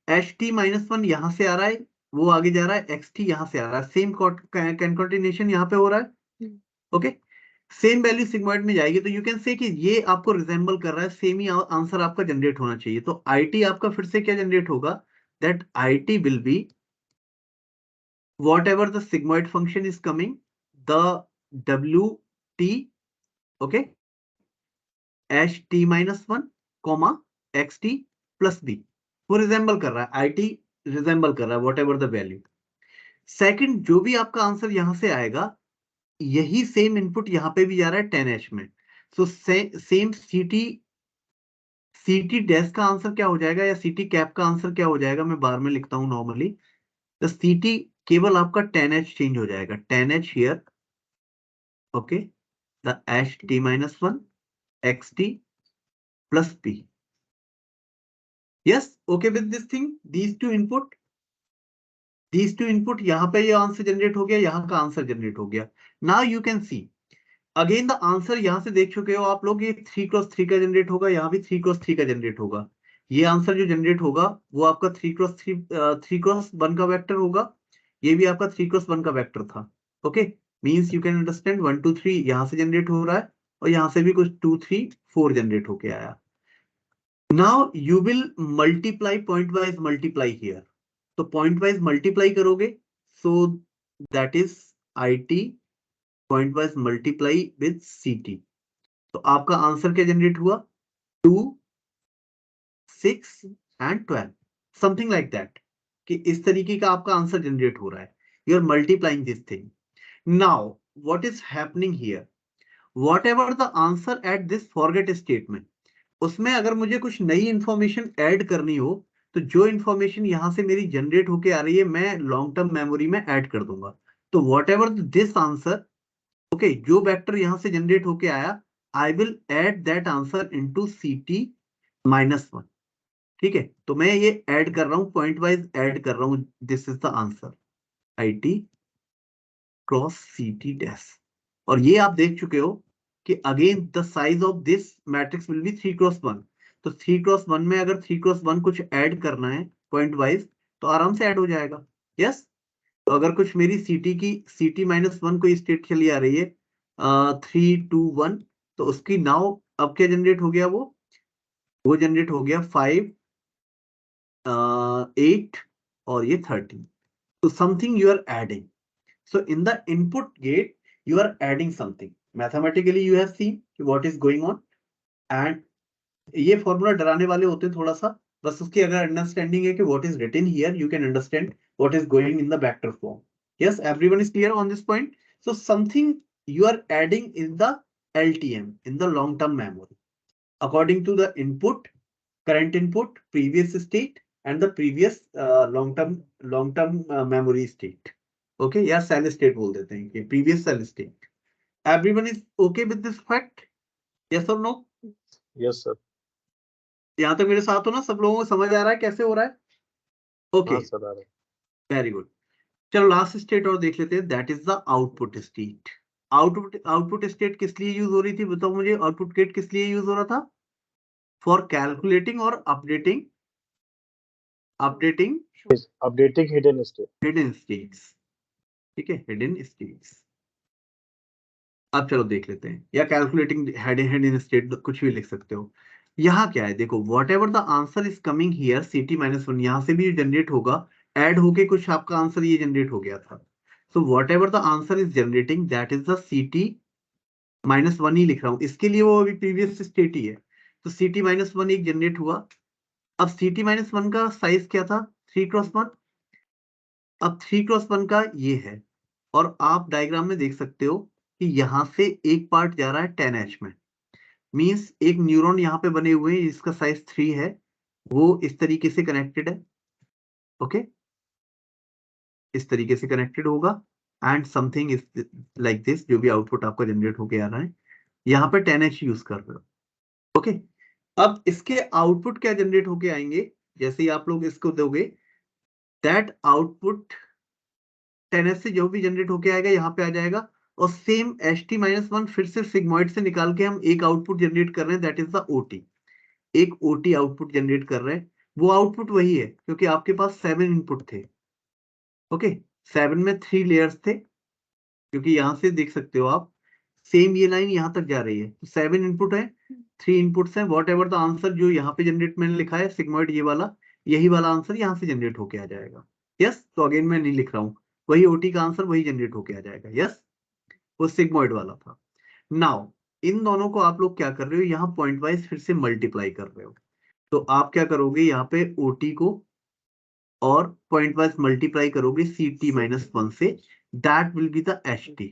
HT -1 यहाँ से आ रहा है, वो आगे जा रहा है, XT यहाँ से आ रहा है, सेम कंकेटिनेशन यहाँ पे हो रहा है. ओके, सेम वैल्यू सिग्मॉइड में जाएगी, तो यू कैन से कि ये आपको रिजेंबल कर रहा है, सेम ही आंसर आपका जनरेट होना चाहिए. तो IT आपका फिर से क्या जनरेट होगा? That IT will be whatever the sigmoid function is coming, the WT, okay, HT -1, XT plus B, वो रिजेंबल कर रहा है, IT रिजेंबल कर रहा है whatever the value. सेकंड, जो भी आपका आंसर यहां से आएगा, यही सेम इनपुट यहाँ पे भी जा रहा है 10H में. सो सेम सीटी डैश का आंसर क्या हो जाएगा या सीटी कैप का आंसर क्या हो जाएगा, मैं बार में लिखता हूं नॉर्मली। द सीटी केवल आपका 10H चेंज हो जाएगा, 10H here, okay, the H T minus one x T plus P. Yes, okay with this thing, these two input, यहाँ पे ये आंसर जनरेट हो गया, यहाँ का आंसर जनरेट हो गया। Now you can see again the answer, यहां से देख चुके हो आप लोग, ये 3x3 का जनरेट होगा, यहाँ भी 3x3 का जनरेट होगा। ये आंसर जो जनरेट होगा वो आपका 3x1 का वेक्टर होगा, ये भी आपका 3x1 का वेक्टर था। Okay, means you can understand 1 2 3 यहाँ से जनरेट हो रहा है और यहाँ से भी कुछ 2 3 4 जनरेट होके आया। Now you will multiply point wise multiply here, तो पॉइंट वाइज मल्टीप्लाई करोगे, so that is I T point wise multiply with C T, तो आपका आंसर क्या जनरेट हुआ, 2 6 एंड 12, समथिंग लाइक दैट, कि इस तरीके का आपका आंसर जनरेट हो रहा है। You are multiplying this thing. Now what is happening here, whatever the answer at this forget statement, उसमें अगर मुझे कुछ नई इंफॉर्मेशन ऐड करनी हो तो जो इंफॉर्मेशन यहां से मेरी जनरेट होके आ रही है मैं लॉन्ग टर्म मेमोरी में ऐड कर दूंगा। तो whatever this answer, okay, जो वेक्टर यहां से जनरेट होके आया, I will add that answer into CT -1। ठीक है, तो मैं ये ऐड कर रहा हूं, पॉइंट वाइज ऐड कर रहा हूं, this is the answer I T cross सीटी डैश। और ये आप देख चुके हो कि again the size of this matrix will be 3x1, तो 3x1 में अगर 3x1 कुछ ऐड करना है पॉइंट वाइज तो आराम से ऐड हो जाएगा। यस, तो अगर कुछ मेरी सीटी -1 कोई स्टेट चली आ रही है 3 2 1, तो उसकी नाउ अब क्या जनरेट हो गया, वो जनरेट हो गया 5 8 और ये 13, तो something you are adding. So in the input gate, you are adding something. Mathematically, you have seen what is going on, and ये फॉर्मूला डराने वाले होते हैं थोड़ा सा, बस उसकी अगर अंडरस्टैंडिंग है कि what is written here, you can understand what is going in the vector form. Yes, everyone is clear on this point. So something you are adding in the LTM, in the long-term memory, according to the input, current input, previous state, and the previous long-term memory state. Okay, या cell state बोल देते हैं कि previous cell state. Everyone is okay with this fact, yes और no? Yes sir. यहां तक मेरे साथ हो ना, सब लोगों को समझ आ रहा है कैसे हो रहा है? ओके, हाँ सर, आ रहा है। Very good. चलो लास्ट स्टेट और देख लेते हैं, that is the output state. Output state किस लिए यूज हो रही थी, बताओ मुझे, आउटपुट स्टेट किस लिए यूज हो रहा था? फॉर कैलकुलेटिंग और updating updating hidden state. Hidden states. ठीक है, हिडन स्टेट्स। अब चलो देख लेते हैं, या कैलकुलेटिंग हिडन स्टेट कुछ भी लिख सकते हो। यहाँ क्या है देखो, what ever the answer is coming here सीटी -1, यहाँ से भी जनरेट होगा, ऐड होके कुछ आपका आंसर ये जनरेट हो गया था। सो whatever the answer is generating that is the सीटी -1 ही लिख रहा हूँ, इसके लिए वो अभी प्रीवियस स्टेट ही है। तो सीटी -1 एक जनरेट हुआ। अब सीटी -1 का साइज क्या था, 3x1। अब 3x1 का ये है, और आप डायग्राम में देख सकते हो कि यहां से एक पार्ट जा रहा है 10H में, मींस एक न्यूरॉन यहाँ पे बने हुए हैं जिसका साइज 3 है, वो इस तरीके से कनेक्टेड है। ओके, इस तरीके से कनेक्टेड होगा, and something is like this, जो भी आउटपुट आपका जनरेट होके आ रहा है, यहाँ पे 10H यूज कर रहे हो। ओके, अब इसके आउटपुट क्या जनरेट होके आएंगे, जैसे ही आप लोग इसको दोगे, दैट आउटपुट 10H से जो भी जनरेट होके आएगा यहाँ पे आ जाएगा, और सेम HT-1 फिर से सिग्मॉइड से निकाल के हम एक आउटपुट जनरेट कर रहे हैं, दैट इज द OT। एक OT आउटपुट जनरेट कर रहे हैं, वो आउटपुट वही है क्योंकि आपके पास 7 इनपुट थे। ओके, 7 में 3 लेयर्स थे, क्योंकि यहां से देख सकते हो आप, सेम ये लाइन यहां तक जा रही है, तो 7 इनपुट है, 3 इनपुट्स हैं, वॉट एवर द आंसर जो यहाँ पे जनरेट मैंने लिखा है सिग्मॉइड, ये वाला, यही वाला आंसर यहाँ से जनरेट होके आ जाएगा। यस, तो अगेन मैं नहीं लिख रहा हूँ, वही OT का आंसर वही जनरेट होके आ जाएगा। यस, वो सिग्मॉइड वाला था। नाउ इन दोनों को आप लोग क्या कर रहे हो, यहाँ पॉइंट वाइज फिर से मल्टीप्लाई कर रहे हो, तो आप क्या करोगे, यहाँ पे OT को और पॉइंट वाइज मल्टीप्लाई करोगे CT-1 से, that will be the HT,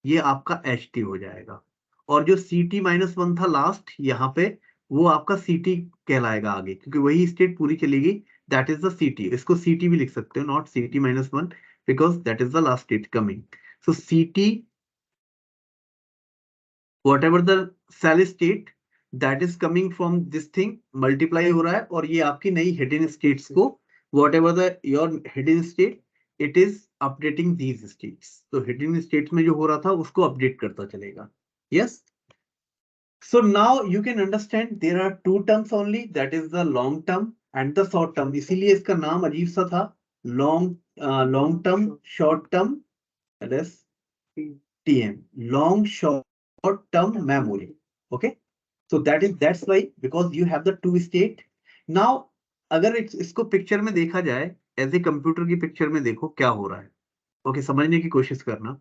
ये आपका HT हो जाएगा। और जो CT-1 था लास्ट यहाँ पे, वो आपका CT कहलाएगा आगे, क्योंकि वही स्टेट पूरी चलेगी, दैट इज द CT। इसको CT भी लिख सकते हो, not CT-1, because that is the last state coming. So CT, whatever the cell state that is coming from this thing, multiply हो रहा है, और ये आपकी नई hidden states को, whatever the your hidden state, it is updating these states। तो hidden states में जो हो रहा था उसको update करता चलेगा। Yes, so now you can understand there are two terms only, that is the long term and the short term। इसीलिए इसका नाम अजीब सा था, long term, short term, that is TM, long short term memory। Okay, so that's why, because you have the two state। Now अगर इसको picture में देखा जाए, एज ए कंप्यूटर की पिक्चर में देखो क्या हो रहा है। ओके, समझने की कोशिश करना।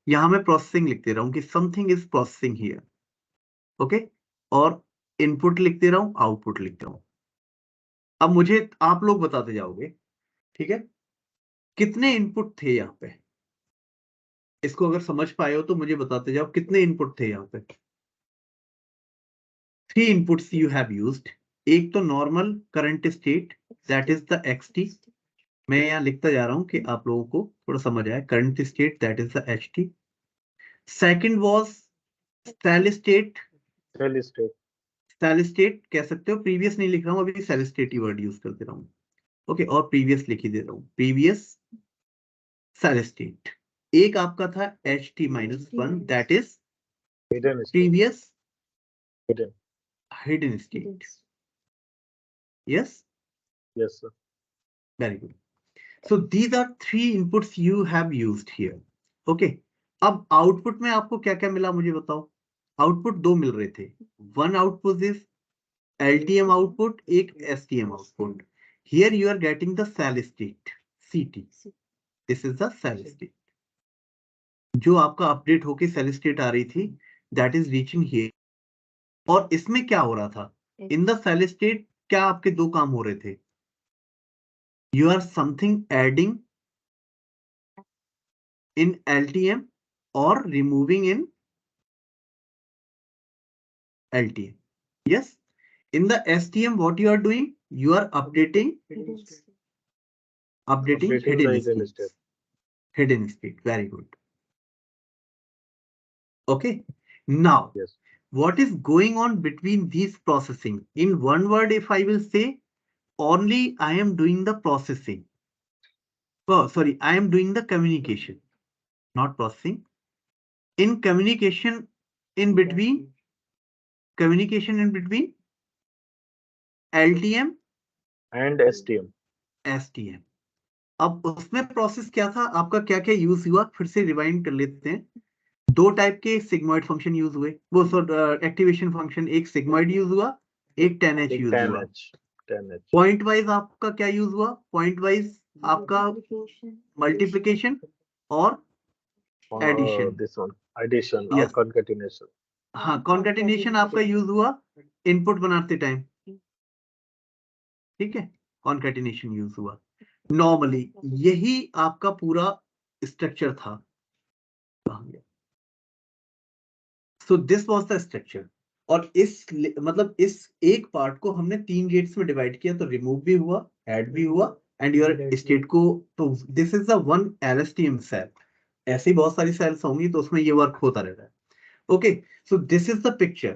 यहां मैं प्रोसेसिंग लिख दे रहा हूं कि something is processing here. Okay, और इनपुट लिख दे रहा हूं, आउटपुट लिख दे रहा हूं। अब मुझे आप लोग बताते जाओगे, ठीक है, कितने इनपुट थे यहाँ पे। इसको अगर समझ पाए हो तो मुझे बताते जाओ कितने इनपुट थे यहाँ पे। 3 inputs you have used। एक तो normal current state, that is the XT। मैं यहाँ लिखता जा रहा हूँ कि आप लोगों को थोड़ा समझ आए। Current state, that is the HT। Second was cell state. Cell state. Cell state कह सकते हो, प्रीवियस नहीं लिख रहा हूँ अभी, सेल स्टेट ही वर्ड यूज कर दे रहा हूँ। ओके, और प्रीवियस लिख ही दे रहा हूँ, प्रीवियस सेल स्टेट। एक आपका था HT-1, that is Hidden state. Previous Hidden. hidden state। Yes, Yes, sir. very good। So these are 3 inputs you have used here। Okay, अब आउटपुट में आपको क्या क्या मिला मुझे बताओ। आउटपुट 2 मिल रहे थे। One output is LTM output, एक STM output. Here you are getting the cell state, CT। This is the cell state। जो आपका अपडेट होके सेल स्टेट आ रही थी, that is reaching here। और इसमें क्या हो रहा था, इन द सेल स्टेट क्या आपके 2 काम हो रहे थे। You are something adding in LTM or removing in LTM। Yes, in the STM what you are doing, you are updating Updating hidden the hidden states। state. Hidden state, very good। Okay, now Yes. what is going on between these processing? In one word, if I will say, only I am doing the processing। Oh, sorry, I am doing the communication, not processing। In communication in between LTM And STM. STM। अब उसमें process क्या था आपका, क्या क्या use हुआ, फिर से रिवाइंड कर लेते हैं। 2 टाइप के सिग्मॉइड फंक्शन यूज हुए, वो एक्टिवेशन फंक्शन, एक सिग्मॉइड यूज हुआ, एक 10H यूज हुआ। 10H. पॉइंट वाइज आपका क्या यूज हुआ, पॉइंट वाइज आपका मल्टीप्लिकेशन और addition. This one. Addition or Yes, concatenation. हाँ, कॉन्केटिनेशन आपका यूज हुआ इनपुट बनाते टाइम, ठीक है, कॉन्केटिनेशन यूज हुआ। नॉर्मली यही आपका पूरा स्ट्रक्चर था। So this was the structure. और इस मतलब इस एक पार्ट को हमने 3 गेट्स में डिवाइड किया, तो रिमूव भी हुआ, ऐड भी हुआ, एंड योर स्टेट को, तो this is the one LSTM cell. ऐसे ही बहुत सारी सेल्स होंगी तो उसमें ये वर्क होता रहता है। Okay, so this is the picture.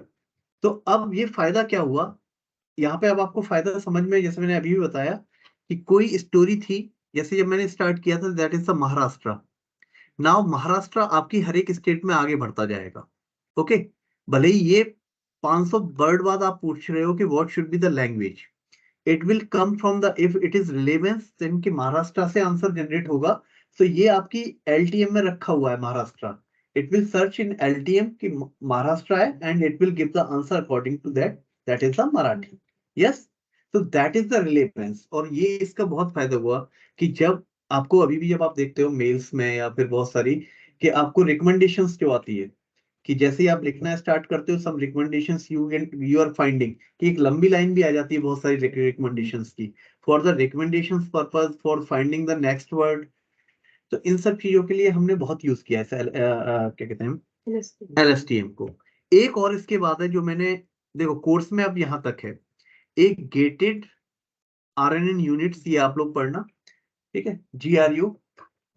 तो अब ये फायदा क्या हुआ यहाँ पे, अब आपको फायदा समझ में, जैसे मैंने अभी भी बताया कि कोई स्टोरी थी, जैसे जब मैंने स्टार्ट किया था, that is the Maharashtra. Now Maharashtra आपकी हर एक स्टेट में आगे बढ़ता जाएगा। ओके, भले ही ये 500 वर्ड बाद आप पूछ रहे हो कि what should be the language, it will come from the, if it is relevance then कि महाराष्ट्र से आंसर जनरेट होगा। तो ये आपकी LTM में रखा हुआ है Maharashtra. It will search in LTM कि महाराष्ट्र है, and it will give the answer according to that, that is the Marathi. Yes, तो दैट इज द रिलेवेंस। और ये इसका बहुत फायदा हुआ कि जब आपको अभी भी जब आप देखते हो मेल्स में या फिर बहुत सारी, कि आपको रिकमेंडेशंस जो आती है, कि जैसे ही आप लिखना स्टार्ट करते हो, सम रिकमेंडेशंस यू आर फाइंडिंग, कि एक लंबी लाइन भी आ जाती है बहुत सारी रिकमेंडेशंस की, for the recommendations purpose, for finding the next word. तो इन सब चीजों के लिए हमने बहुत यूज किया है क्या कहते हैं LSTM को। एक और इसके बाद है जो मैंने, देखो कोर्स में अब यहाँ तक है, एक गेटेड RNN यूनिट्स, ये आप लोग पढ़ना, ठीक है।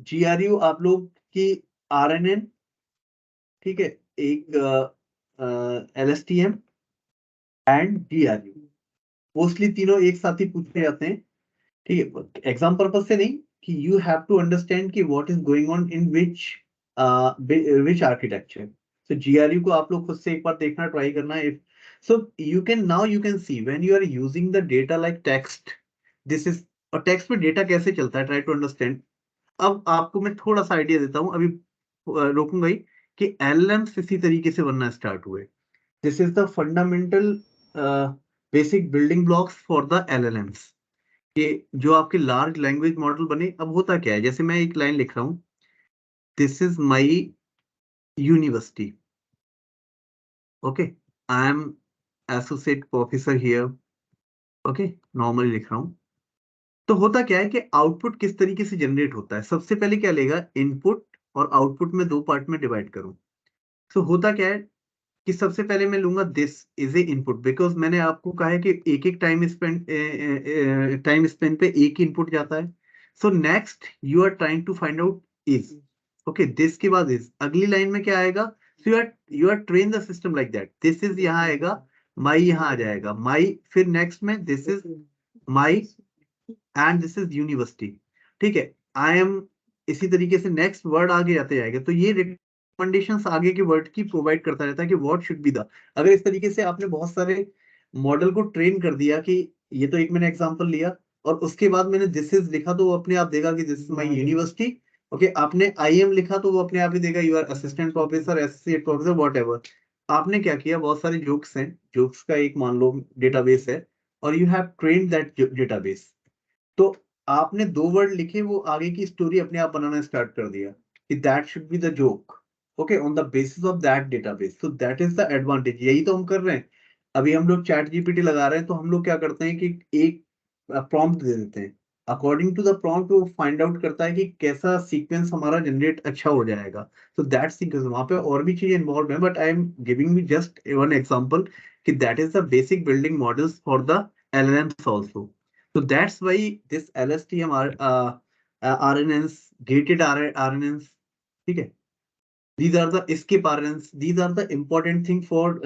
GRU आप लोग की RNN, ठीक है, एक LSTM एंड GRU, मोस्टली तीनों एक साथ ही पूछे जाते हैं, ठीक है, एग्जाम पर्पज से नहीं, कि यू हैव टू अंडरस्टैंड कि what is going on in which architecture. So GRU को आप लोग खुद से एक बार देखना, ट्राई करना। If so you can now you can see when you are using the data like text, this is, और टेक्स्ट में डेटा कैसे चलता है, ट्राई टू अंडरस्टैंड। अब आपको मैं थोड़ा सा आइडिया देता हूँ, अभी रोकूंगा ही, कि LLMs इसी तरीके से बनना स्टार्ट हुए। This is the fundamental basic building blocks for the LLMs, कि जो आपके लार्ज लैंग्वेज मॉडल बने। अब होता क्या है, जैसे मैं एक लाइन लिख रहा हूं, this is my university, okay, I am associate professor here, okay, normally लिख रहा हूं। तो होता क्या है कि आउटपुट किस तरीके से जनरेट होता है, सबसे पहले क्या लेगा, इनपुट और आउटपुट में दो पार्ट में डिवाइड करूं। तो होता क्या है कि सबसे पहले मैं लूंगा this is a input, because मैंने आपको कहा है कि एक एक टाइम स्पेन पे एक इनपुट जाता है। So next you are trying to find out is, okay, this के बाद इज, अगली लाइन में क्या आएगा, so you are train the system like that, this is यहाँ आएगा, माई यहाँ आ जाएगा, माई, फिर नेक्स्ट में this is my and this is university, ठीक है, आई एम, इसी तरीके से नेक्स्ट वर्ड आगे जाते जाएगा। तो ये रिकमेंडेशंस आगे के वर्ड की प्रोवाइड करता रहता है कि व्हाट शुड बी द, अगर इस तरीके से आपने बहुत सारे मॉडल को ट्रेन कर दिया कि, ये तो एक मैंने एग्जांपल लिया, और उसके बाद मैंने दिस इज लिखा तो वो अपने आप देगा कि this is my university, okay, आपने IM लिखा तो वो अपने आप ही देगा your assistant professor, associate professor, whatever. आपने क्या किया, बहुत सारे जोक्स हैं, जोक्स का एक मान लो डेटाबेस है, और you have trained that database. तो आपने दो वर्ड लिखे, वो आगे की स्टोरी अपने आप बनाना स्टार्ट कर दिया कि that should be the joke, okay, on the basis of that database. So that is the advantage, यही तो हम कर रहे हैं। अभी हम लोग चैट जीपीटी लगा रहे हैं, तो हम लोग क्या करते हैं कि एक प्रॉम्प्ट दे देते हैं, अकॉर्डिंग टू द प्रॉम्प्ट वो फाइंड आउट करता है कि कैसा सीक्वेंस हमारा जनरेट अच्छा हो जाएगा। तो दैट सीक्वेंस, वहां पे और भी चीजें इन्वॉल्व है, but I am giving me just one example कि that is the basic building models for the LLMs also. So that's why this LSTM RNNs, gated RNNs, ठीक है, these are the escape RNNs, these are the important thing for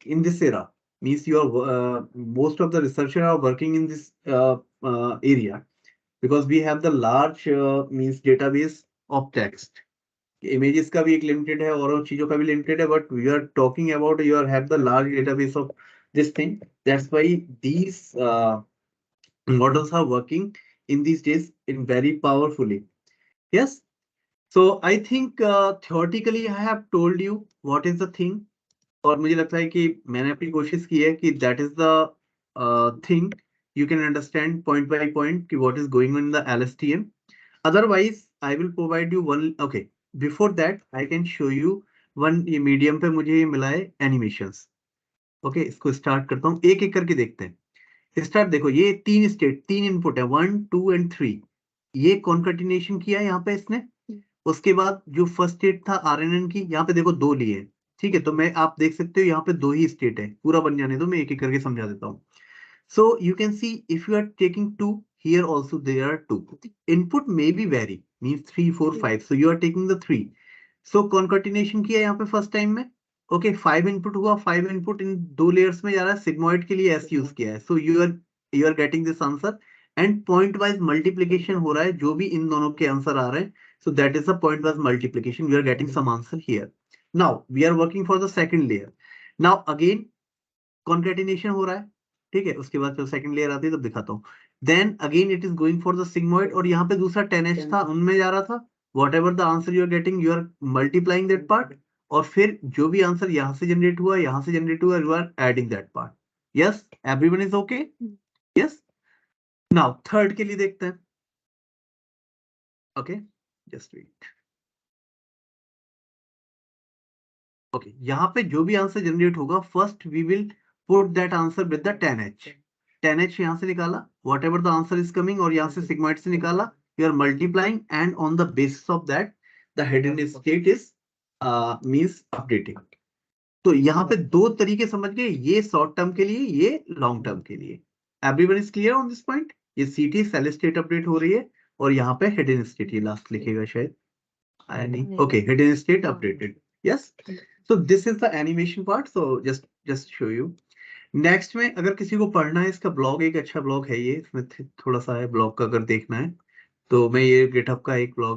in this era, means you are most of the researchers are working in this area, because we have the large means database of text, images का भी एक limited है और चीजों का भी limited है, but we are talking about you have the large database of this thing, that's why these models are working in these days in very powerfully. Yes. So I think theoretically I have told you what is the thing, और मुझे लगता है कि मैंने अपनी कोशिश की है कि that is the thing you can understand point by point कि what is going on in the LSTM. Otherwise I will provide you one, okay, before that I can show you one, ये medium पे मुझे ये मिला है animations, okay, इसको start करता हूँ, एक एक करके देखते हैं। स्टार्ट, देखो ये तीन स्टेट, तीन इनपुट है, 1 2 एंड 3, ये कॉन्कैटिनेशन किया है यहाँ पे इसने। उसके बाद जो फर्स्ट स्टेट था RNN की, यहाँ पे देखो दो लिए, ठीक है, तो मैं, आप देख सकते हो यहाँ पे दो ही स्टेट है, पूरा बन जाने दो, मैं एक एक करके समझा देता हूँ। So you can see if you are taking 2, here also there are 2, input may be vary, means 3 4 5, so you are taking the 3, so concatenation किया यहाँ पे फर्स्ट टाइम में, ओके, 5 इनपुट हुआ, 5 इनपुट इन दो लेयर्स में जा रहा है, सिग्मोइड के लिए S यूज किया है, so you are getting this answer, and point wise multiplication हो रहा है, जो भी इन दोनों के आंसर आ रहे हैं, so that is the point was multiplication, we are getting some answer here. Now we are working for the second layer. Now again concatenation हो रहा है, ठीक है, उसके बाद जब सेकंड लेयर आती है तब दिखाता हूँ, then again it is going for the sigmoid, और यहाँ पे दूसरा 10H था, उनमें जा रहा था, whatever the answer you are getting you are multiplying that part, और फिर जो भी आंसर यहाँ से जनरेट हुआ, यहाँ से जनरेट हुआ, you are adding that part. Yes, everyone is okay? Yes. Now third के लिए देखते हैं, okay, just wait. ओके, यहाँ पे जो भी आंसर जनरेट होगा, first we will put that answer with the 10H, 10H यहाँ से निकाला, whatever the answer is coming, और यहाँ से सिग्मोइड से निकाला, you are multiplying, and on the basis of that the hidden state is means updating. तो यहाँ पे दो तरीके समझ गए, ये शॉर्ट टर्म के लिए, ये लॉन्ग टर्म के लिए। Everyone is clear on this point? ये सीटी सेल स्टेट अपडेट हो रही है और यहाँ पे हिडन स्टेट, ये लास्ट लिखेगा शायद, आया नहीं, okay, hidden state updated, yes. So this is the animation part, so just show you. Next में अगर किसी को पढ़ना है, इसका ब्लॉग एक अच्छा ब्लॉग है ये, इसमें थोड़ा सा है ब्लॉग का, अगर देखना है तो मैं ये गिटहब का एक ब्लॉग